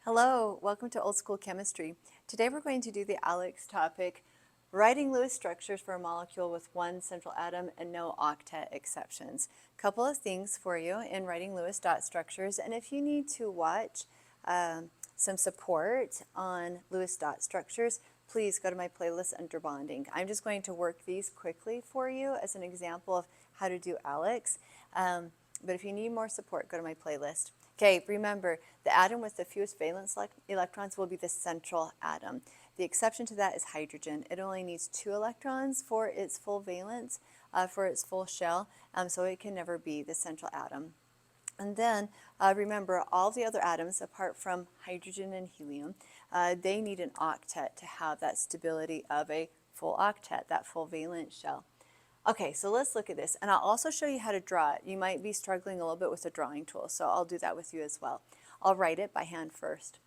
Hello, welcome to Old School Chemistry. Today we're going to do the ALEKS topic, writing Lewis structures for a molecule with one central atom and no octet exceptions. Couple of things for you in writing Lewis dot structures, and if you need to watch some support on Lewis dot structures, please go to my playlist under bonding. I'm just going to work these quickly for you as an example of how to do ALEKS, but if you need more support, go to my playlist. Okay, remember, the atom with the fewest valence electrons will be the central atom. The exception to that is hydrogen. It only needs 2 electrons for its full valence, for its full shell, so it can never be the central atom. And then remember, all the other atoms, apart from hydrogen and helium, they need an octet to have that stability of a full octet, that full valence shell. Okay, so let's look at this, and I'll also show you how to draw it. You might be struggling a little bit with the drawing tool, so I'll do that with you as well. I'll write it by hand first.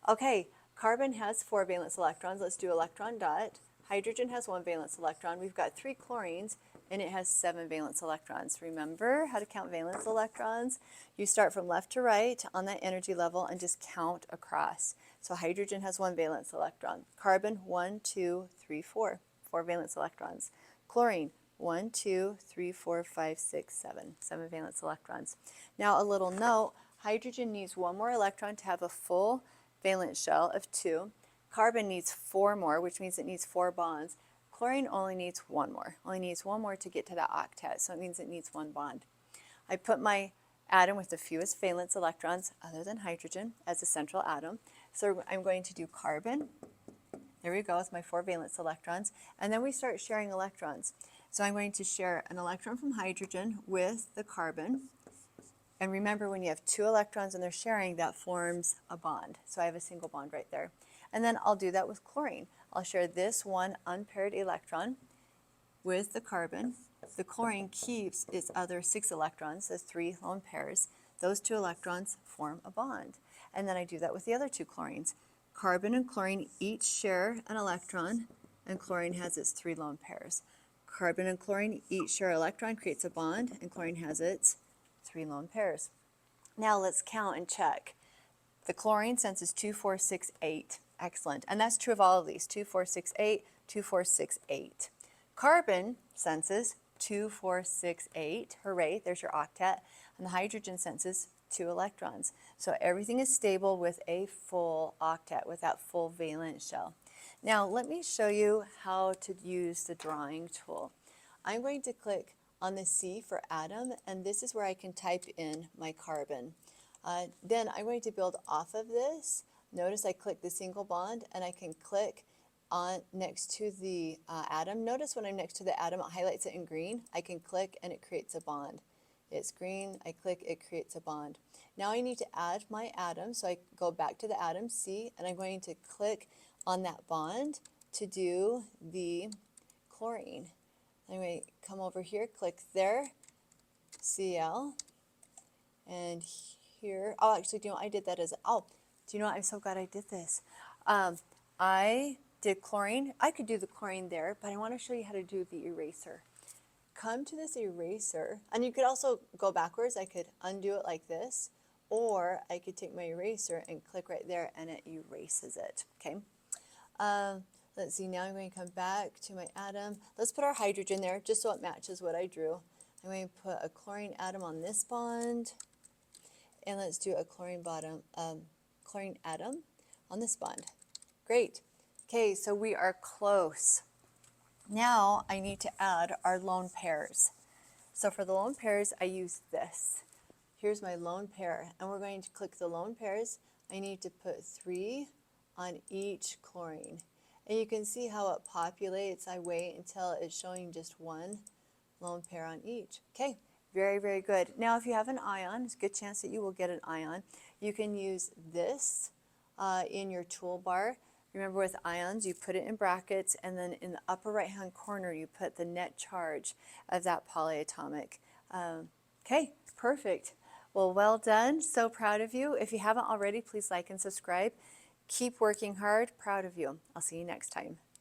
Okay, carbon has 4 valence electrons. Let's do electron dot. Hydrogen has 1 valence electron. We've got 3 chlorines, and it has 7 valence electrons. Remember how to count valence electrons? You start from left to right on that energy level and just count across. So hydrogen has 1 valence electron. Carbon, 1, 2, 3, 4. 4 valence electrons. Chlorine, 1, 2, 3, 4, 5, 6, 7. 7 valence electrons. Now a little note, hydrogen needs 1 more electron to have a full valence shell of 2. Carbon needs 4 more, which means it needs 4 bonds. Chlorine only needs 1 more. Only needs 1 more to get to that octet, so it means it needs 1 bond. I put my atom with the fewest valence electrons, other than hydrogen, as a central atom. So I'm going to do carbon. There we go with my 4 valence electrons. And then we start sharing electrons. So I'm going to share an electron from hydrogen with the carbon. And remember, when you have 2 electrons and they're sharing, that forms a bond. So I have a single bond right there. And then I'll do that with chlorine. I'll share this 1 unpaired electron with the carbon. The chlorine keeps its other 6 electrons, the 3 lone pairs. Those 2 electrons form a bond. And then I do that with the other 2 chlorines. Carbon and chlorine each share an electron, and chlorine has its 3 lone pairs. Carbon and chlorine each share an electron, creates a bond, and chlorine has its 3 lone pairs. Now let's count and check. The chlorine senses 2, 4, 6, 8. Excellent. And that's true of all of these. 2, 4, 6, 8, 2, 4, 6, 8. Carbon senses 2, 4, 6, 8. Hooray, there's your octet. And the hydrogen senses 2 electrons. So everything is stable with a full octet, with that full valence shell. Now let me show you how to use the drawing tool. I'm going to click on the C for atom, and this is where I can type in my carbon. Then I'm going to build off of this. Notice I click the single bond, and I can click on next to the atom. Notice when I'm next to the atom, it highlights it in green. I can click and it creates a bond. It's green, I click, it creates a bond. Now I need to add my atom, so I go back to the atom, C, and I'm going to click on that bond to do the chlorine. I'm going to come over here, click there, Cl, and here, oh, actually, do you know, I did that as, oh, do you know what, I'm so glad I did this. I did chlorine. I could do the chlorine there, but I want to show you how to do the eraser. Come to this eraser, and you could also go backwards. I could undo it like this, or I could take my eraser and click right there, and it erases it, okay? Let's see, now I'm going to come back to my atom. Let's put our hydrogen there, just so it matches what I drew. I'm going to put a chlorine atom on this bond, and let's do a chlorine atom on this bond. Great. Okay, so we are close. Now I need to add our lone pairs. So for the lone pairs, I use this. Here's my lone pair, and we're going to click the lone pairs. I need to put 3 on each chlorine. And you can see how it populates. I wait until it's showing just 1 lone pair on each. Okay, very, very good. Now if you have an ion, it's a good chance that you will get an ion. You can use this in your toolbar. Remember, with ions, you put it in brackets, and then in the upper right-hand corner, you put the net charge of that polyatomic. Okay, perfect. Well, well done. So proud of you. If you haven't already, please like and subscribe. Keep working hard. Proud of you. I'll see you next time.